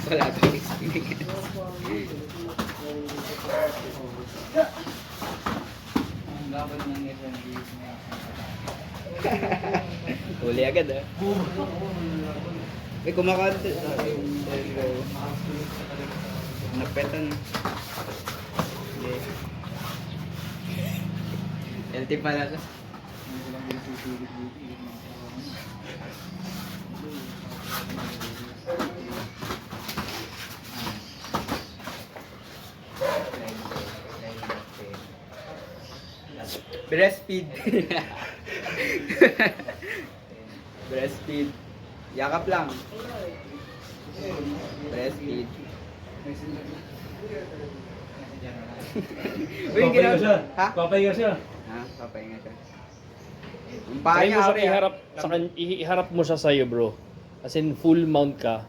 Wala kang experience. Ang laban ng SMB. Huli agad ah. May kumakanta. Napetan. LT pala to. Breastfeed. Breastfeed. Yakap lang. Breastfeed. Uy, Papahinga siya. Ha? Papahinga siya. Ha? Papahinga siya. Ang paa Try niya, mo sa Aure, ah. iharap, iharap mo siya sa'yo, bro. As in, full mount ka.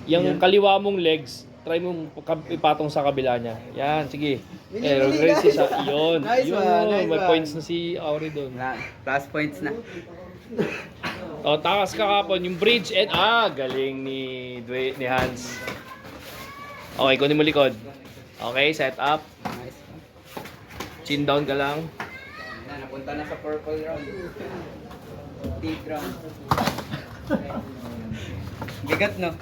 Yung kaliwa mong legs, try mo ipatong sa kabila niya. Yan, sige. Regress siya. Yun. Nice Yun, one, nice may one. points na si Auri doon. Wala, plus points na. O, takas ka kapon. Yung bridge and... galing ni Hans. Okay, kunin mo likod. Okay, set up. Nice. Chin down ka lang. Napunta na sa purple round. Deep round. Bigat, no?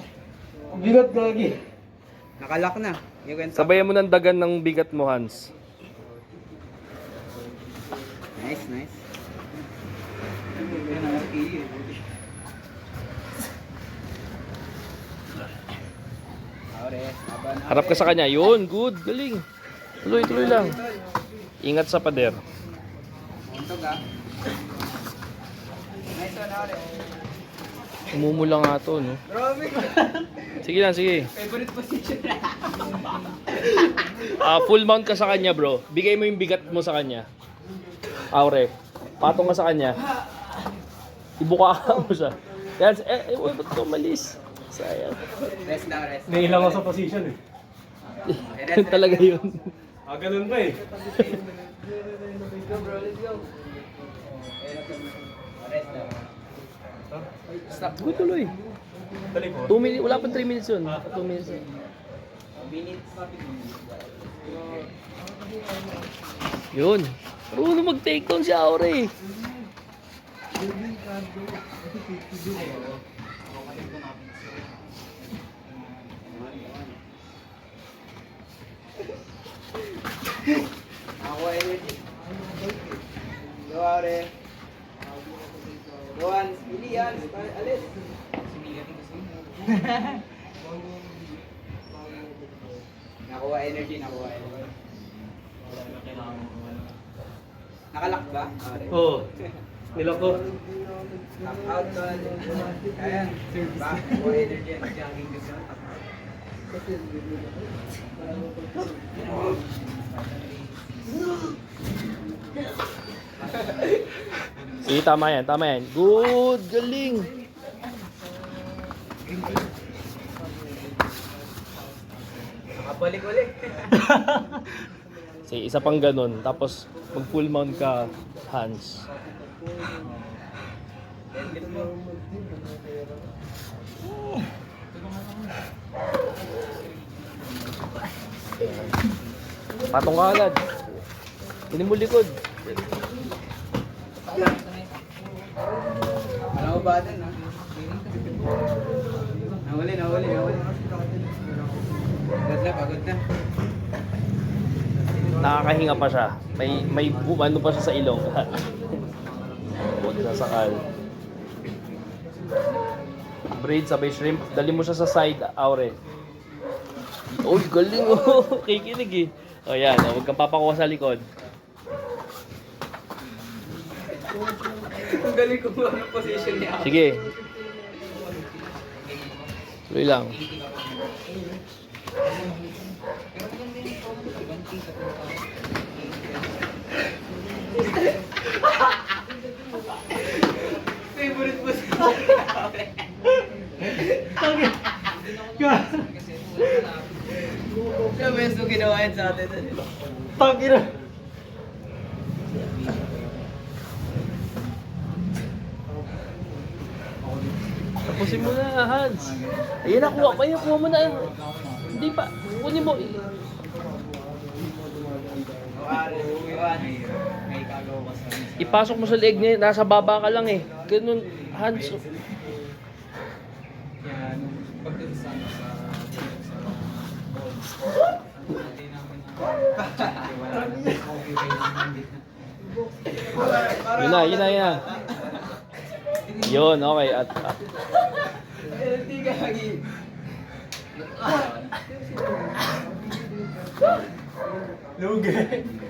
Bigat gagi. Nakalock na. You can Sabayan mo ng dagan ng bigat mo, Hans. Nice, nice. Aure, laban, Harap ka sa kanya. Yun, good. Galing. Tuloy, tuloy lang. Ingat sa pader. Untog, ah. Nice one, Aure. Umumula nga to, no? Grabe. Sige lang, sige. Favorite position na. Full mount ka sa kanya, bro. Bigay mo yung bigat mo sa kanya. Aure, patong ka sa kanya. Ibuka mo siya. Yan, ba't ito malis? Sayang. Rest now, rest. Nailang ako sa position eh. Yun talaga yun. Ganun ba eh. Let's go, bro. Let's go. Rest now. Stop. Good, tuloy. Dali po. 2 minutes, wala pang 3 minutes yun. 2 minutes yun. Minutes. Yun. Marunong mag-take down si Aure. Ako energy. Go, Aure. Go, Hans. Pili, Hans. Alis. Nakuha energy, nakuha energy. Nakalock ba? Aure. Oo. Nilak ko. Tap out to. Ayan. Ba? Nakuha energy. Sige, tama yan, tama yan. Good, galing. Nakabalik ulit. Sige, isa pang ganun. Tapos, mag full mount ka, Hans. Deadlift mo. Patong ka agad. Hindi mo likod. Alam mo ba ito, no? Nahuli, nahuli, nahuli. Pagod na, pagod na. Nakakahinga pa siya. May ano pa siya sa ilong. Huwag sasakal. Braid, sabay shrimp. Dali mo siya sa side, Aure. Uy, galing oh. Kikinig eh. O yan, huwag kang papakuha sa likod. Ang galing ko mo ang position niya. Sige. Tuloy lang. Favorite position niya. Siya best mo ginawa yan sa atin. Tangina. Tapusin mo na, Hans. Ayun na, kuha mo na. Hindi pa, kunin mo. May kagaw ka sa Ipasok mo sa leeg niya, nasa baba ka lang eh. Ganun, Hans. Kaya nung pagdating sa hindi namin wala na. Okay kayo naman dito. Yun na. Yun, okay. At Hindi ka lagi. Lugay.